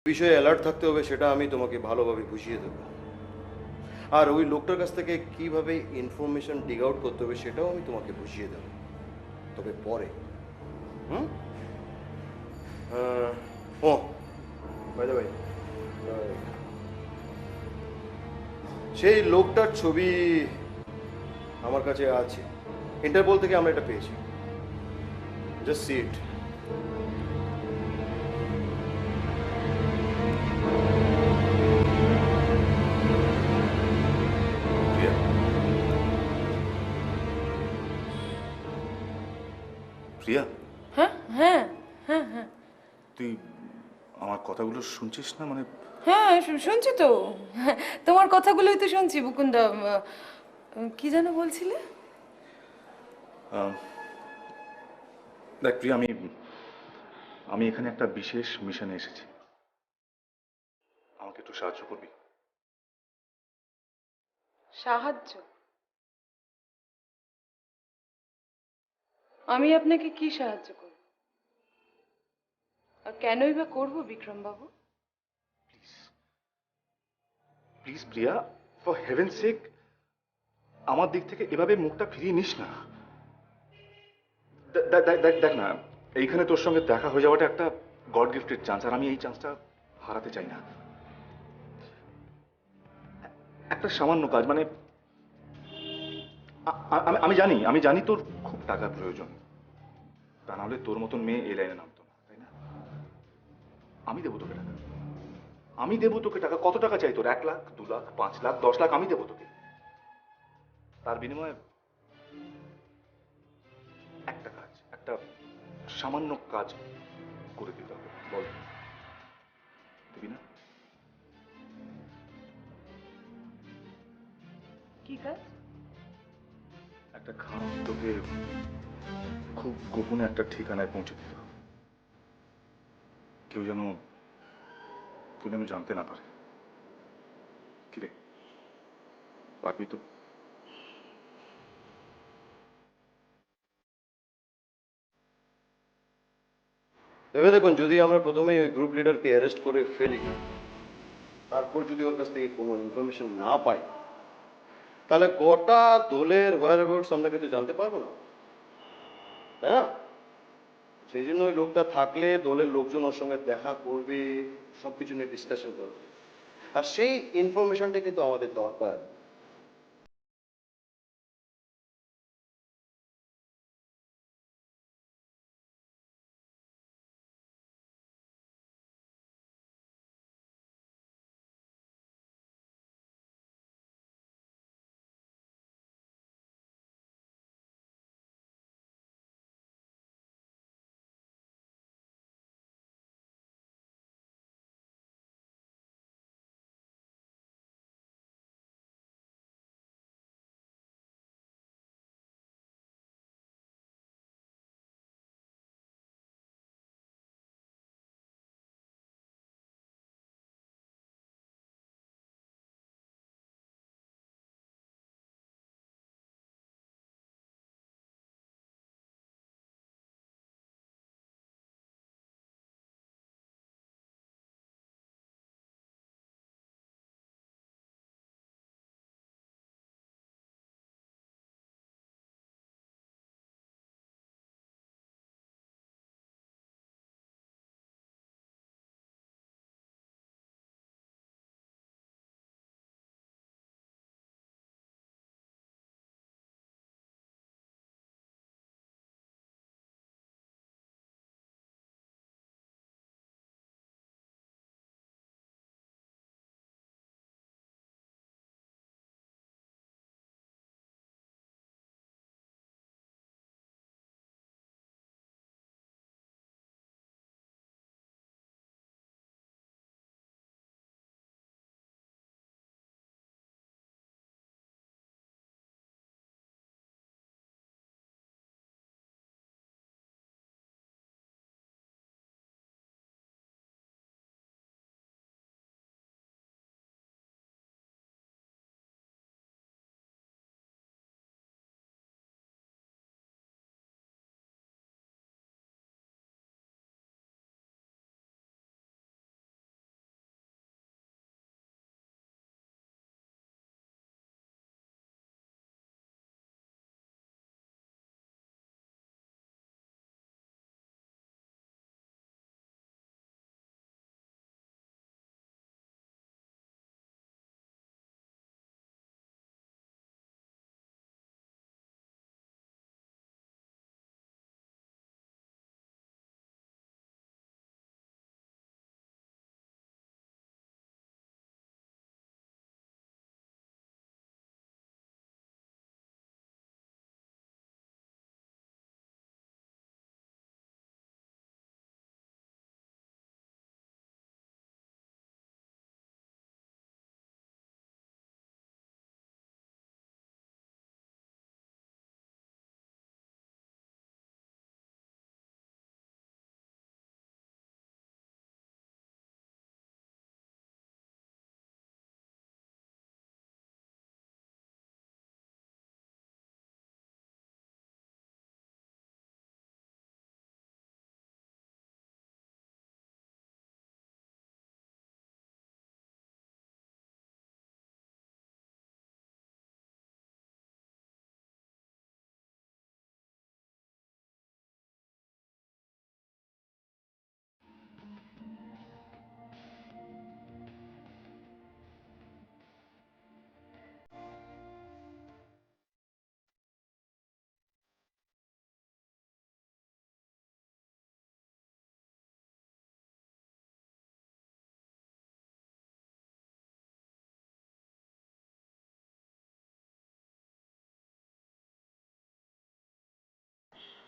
বিষয়ে অ্যালার্ট থাকতে হবে সেটা আমি তোমাকে ভালোভাবে বুঝিয়ে দেবো। আর ওই লোকটার কাছ থেকে কিভাবে ইনফরমেশন ডিগ আউট করতে হবে সেটাও আমি তোমাকে বুঝিয়ে দেবো, তবে পরে। ও বাই দ্য ওয়ে, সেই লোকটার ছবি আমার কাছে আছে, ইন্টারপোল থেকে আমরা এটা পেয়েছি। জাস্ট সি ইট।
প্রিয়া,
হ্যাঁ হ্যাঁ হ্যাঁ হ্যাঁ
তুই আমার কথাগুলো শুনছিস না? মানে
হ্যাঁ শুনছি তো, তোমার কথাগুলোই তো শুনছি মুকুন্দ। কি যেন বলছিলে?
দেখ প্রিয়া, আমি এখানে একটা বিশেষ মিশনে এসেছি। আমাকে একটু সাহায্য করবি?
সাহায্য? আমি আপনাকে কি সাহায্য করব? আর কেনই বা করবো বিক্রম বাবু?
প্লিজ প্রিয়া, ফর হেভেন সেক, আমার দিক থেকে এভাবে মুখটা ফিরিয়ে নিস না। দেখ না, এইখানে তোর সঙ্গে দেখা হয়ে যাওয়াটা একটা গড গিফটেড চান্স, আর আমি এই চান্সটা হারাতে চাই না। একটা সামান্য কাজ, মানে আমি জানি তোর খুব টাকার প্রয়োজন, তা নাহলে তোর মতন মেয়ে এই লাইনে নামতো না, তাই না? আমি দেবো তোকে টাকা, আমি দেবো তোকে টাকা। কত টাকা চাই তোর? 1 লাখ, 2 লাখ, 5 লাখ, 10 লাখ? আমি দেবো তোকে। তার বিনিময়ে একটা কাজ, একটা সামান্য কাজ করে দিতে হবে। বল, দিবি না?
কি কাজ?
একটা খাম তোকে খুব গোপনে একটা ঠিকানায় পৌঁছে দিতে হবে। কেউ যেন জানতে না পারে। কি রে, পারবি তো?
ভেবে দেখুন, যদি আমরা প্রথমেই ওই গ্রুপ লিডারকে অ্যারেস্ট করে ফেলি, তারপর যদি ওর কাছ থেকে কোনো ইনফরমেশন না পাই, তাহলে গোটা দলের হোয়ার অ্যাবাউটস আমরা কিন্তু জানতে পারবো না, তাই না? সেই জন্য ওই লোকটা থাকলে দলের লোকজন ওর সঙ্গে দেখা করবে, সবকিছু নিয়ে ডিসকাশন করবে, আর সেই ইনফরমেশনটা কিন্তু আমাদের দরকার।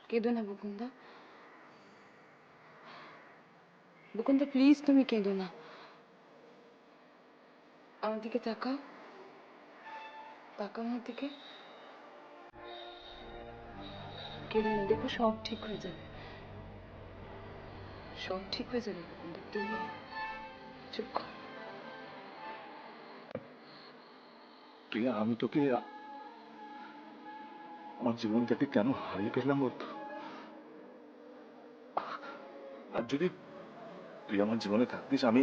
কেঁদো না বকুন্দা। বকুন্দা প্লিজ তুমি কেঁদো না। আমার দিকে তাকাও, তাকাও আমার দিকে। কেঁদো না, দেখো সব ঠিক হয়ে যাবে, সব ঠিক হয়ে যাবে বকুন্দা। তুমি চুপ কর।
প্রিয়া, আমি তোকে আমার জীবন থেকে কেন হারিয়ে ফেললাম বলতো? আর যদি তুই আমার জীবনে থাকতিস, আমি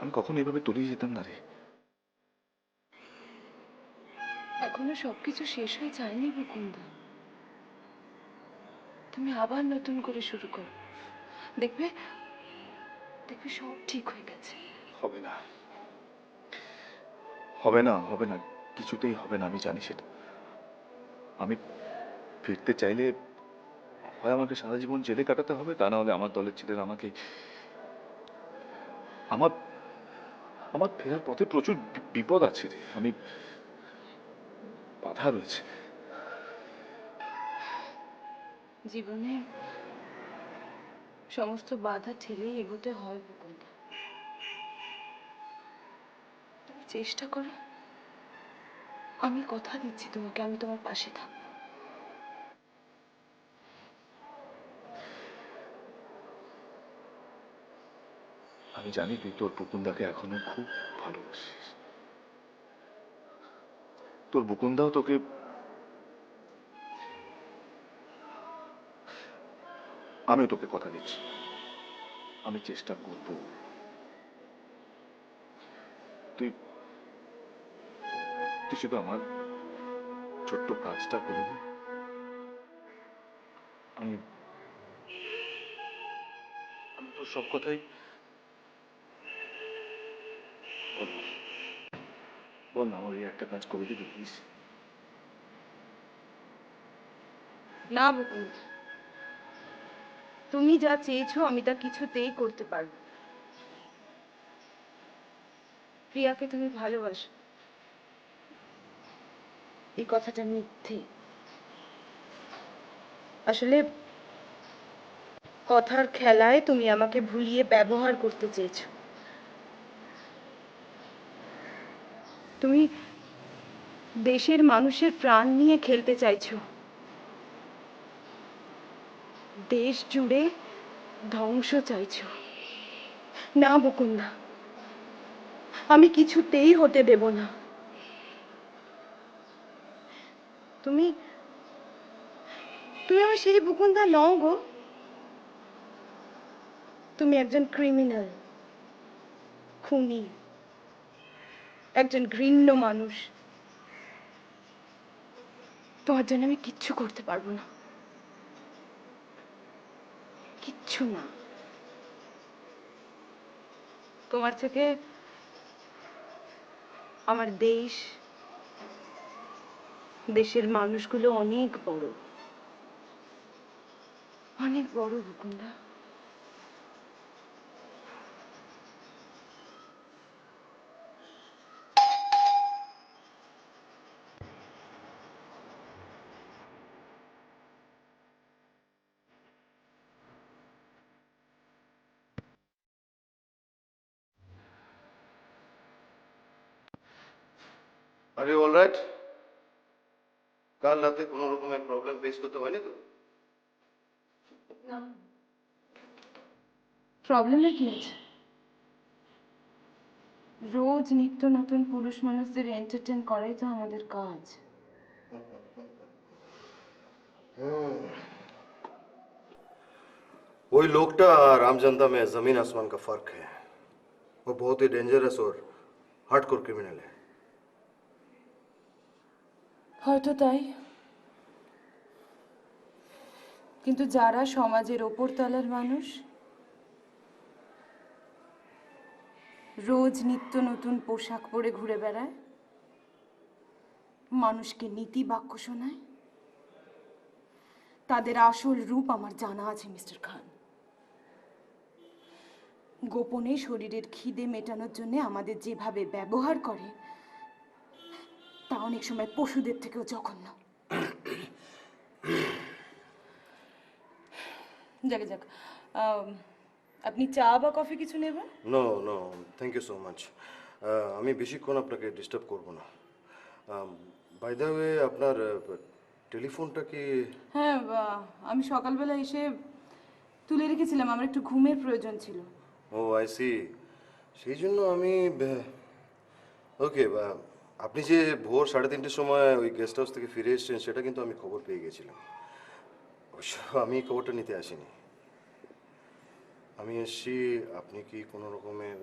আমি কখনো এভাবে তলিয়ে যেতাম না রে।
এখনো সবকিছু শেষ হয়ে যায়নি বকুন্দা। তুমি আবার নতুন করে শুরু করো, দেখবে দেখবে সব ঠিক হয়ে গেছে।
হবে না, হবে না, হবে না, কিছুতেই হবে না, আমি জানি সেটা। আমি ফিরতে চাইলে হয় আমাকে সারা জীবন জেলে কাটাতে হবে, তা না হলে আমার দলের ছেলেরা আমাকে আমার আমার ফেরার পথে প্রচুর বিপদ আছে রে, আমি বাধা রয়েছে।
জীবনে সমস্ত বাধা ঠেলে এগোতে হয় বকুন্দা। তুমি চেষ্টা করো, আমি কথা দিচ্ছি তোমাকে, আমি তোমার পাশে থাকবো।
আমি জানি তুই তোর মুকুন্দাকে এখনো খুব ভালোবাসিস, তোর মুকুন্দাও তোকে। আমিও তোকে কথা দিচ্ছি, আমি চেষ্টা করব। তুই তুই শুধু আমার ছোট্ট কাজটা করে দে। আমি আমি তোর সব কথাই বল না, আমার এই একটা কাজ করে দিবি প্লিজ।
না বকুন্দা, তুমি যা চেয়েছো আমি তা কিছুতেই করতে পারবো। প্রিয়াকে তুমি ভালোবাসো, এই কথাটা মিথ্যে। আসলে কথার খেলায় তুমি আমাকে ভুলিয়ে ব্যবহার করতে চেয়েছো। তুমি দেশের মানুষের প্রাণ নিয়ে খেলতে চাইছো, দেশ জুড়ে ধ্বংস চাইছো। না বকুন্দা, আমি কিছুতেই হতে দেব না। তুমি তুমি আমার সেই বকুন্দা নও গো। তুমি একজন ক্রিমিনাল, খুনি, একজন ঘৃণ্য মানুষ। তোমার জন্য আমি কিচ্ছু করতে পারবো না, কিচ্ছু না। তোমার থেকে আমার দেশ, দেশের মানুষগুলো অনেক বড়, অনেক বড় বকুন্দা।
আরে অলরাইট, কাল রাতে কোনো রকমের প্রবলেম ফেস করতে হয়নি তো?
প্রবলেমের কি আছে? রোজ নিত্য নতুন পুরুষ মানুষদের এন্টারটেইন করাই তো আমাদের কাজ।
वही लोकटा और आम जनता में जमीन आसमान का फर्क है। वो बहुत ही डेंजरस और हार्डकोर क्रिमिनल है।
হয়তো তাই, কিন্তু যারা সমাজের ওপর তলার মানুষ, রোজ নিত্য নতুন পোশাক পরে ঘুরে বেড়ায়, মানুষকে নীতি বাক্য শোনায়, তাদের আসল রূপ আমার জানা আছে মিস্টার খান। গোপনে শরীরের খিদে মেটানোর জন্য আমাদের যেভাবে ব্যবহার করে, তা অনেক সময় পশুদের থেকেও জঘন্য।
যাকে যাক, আপনি চা বা কফি কিছু নেবেন?
No no, thank you so much. আমি বেশিক্ষণ আপনাকে ডিস্টার্ব করব না। বাই দ্য ওয়ে, আপনার টেলিফোনটা কি?
হ্যাঁ, আমি সকালবেলা এসে তুলে রেখেছিলাম, আমার একটু ঘুমের প্রয়োজন ছিল।
ও আই সি, সেই জন্য আমি ওকে। আপনি যে ভোর 3:30-র সময় ওই গেস্ট হাউস থেকে ফিরে এসেছেন সেটা কিন্তু আমি খবর পেয়ে গেছিলাম। অবশ্য আমি খবরটা নিতে আসিনি, আমি এসছি আপনি কি কোনো রকমের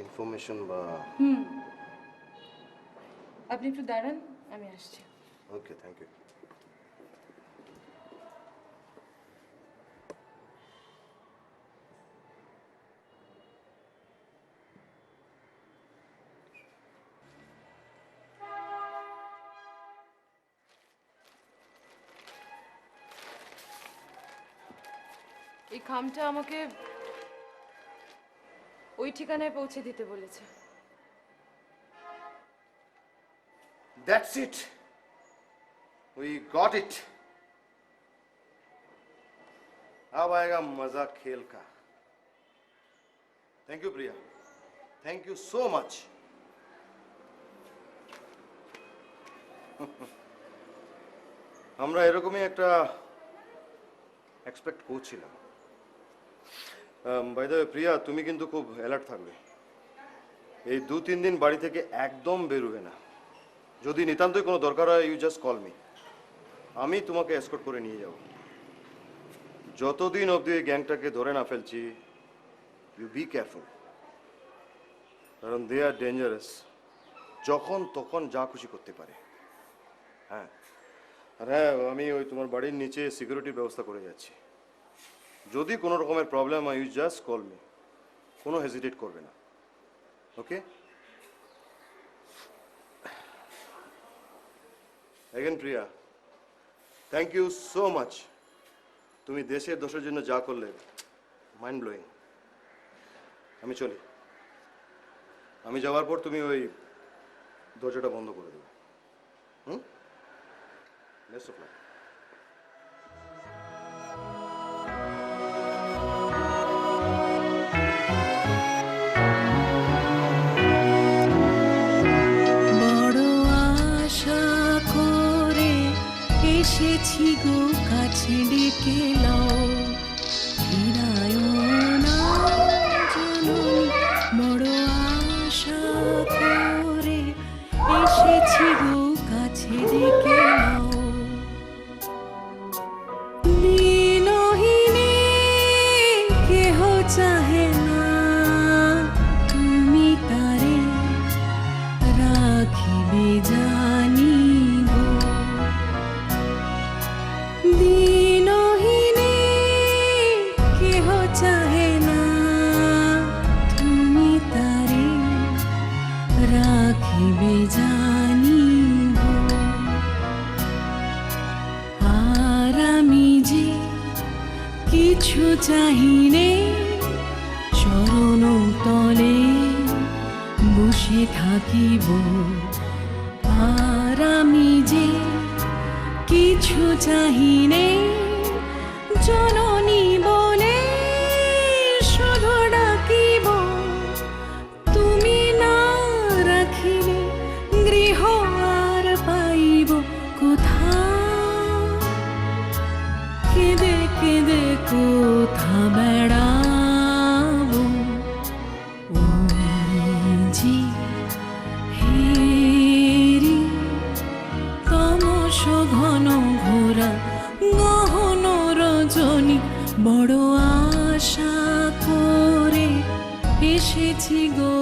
ইনফরমেশন বা...
আপনি একটু দাঁড়ান, আমি আসছি।
ওকে, থ্যাংক ইউ।
এই খামটা আমাকে ওই ঠিকানায় পৌঁছে দিতে বলেছে।
That's it. We got it. अब आएगा मजा खेल का। Thank you, Priya. Thank you so much. আমরা এরকমই একটা এক্সপেক্ট করছিলাম। বাই দ্য ওয়ে প্রিয়া, তুমি কিন্তু খুব অ্যালার্ট থাকবে। এই 2-3 দিন বাড়ি থেকে একদম বেরোবে না। যদি নিতান্তই কোনো দরকার হয়, ইউ জাস্ট কল মি, আমি তোমাকে এসকর্ট করে নিয়ে যাব। যতদিন অবধি এই গ্যাংটাকে ধরে না ফেলছি, ইউ বি কেয়ারফুল, কারণ দে আর ডেঞ্জারাস, যখন তখন যা খুশি করতে পারে। হ্যাঁ, আর হ্যাঁ, আমি ওই তোমার বাড়ির নিচে সিকিউরিটির ব্যবস্থা করে যাচ্ছি। যদি কোনো রকমের প্রবলেম হয়, ইউ জাস্ট কল মি, কোনো হেজিটেট করবে না। ওকে? Again, Priya, thank you so much. তুমি দেশের দোষের জন্য যা করলে, মাইন্ড ব্লোয়িং। আমি চলি, আমি যাওয়ার পর তুমি ওই দরজাটা বন্ধ করে দেবে। Best of lakh.
এসেছি গো কাছে ডেকে লও, ফিরায় না জননী, বড় আশা করে এসেছি গো কাছে ডেকে লও। দিনহীনে কেহ চাহে না, তুমি তারে রাখিবে জানি। দিনহীনে কেহ চাহে না, তুমি তারে রাখিবে জানিব। আর আমি যে কিছু চাহিনে, চরণ তলে বসে থাকিব। আর আমি যে কিছু চাহিনে, জননী বলে শুধু ডাকিব। তুমি না রাখিলে গৃহ আর পাইব কোথা, কেঁদে কেঁদে কোথা বেড়াব। ওই যে হেরি তমস ঘন ঘোরা গহন রজনী, বড় আশা করে এসেছি গো।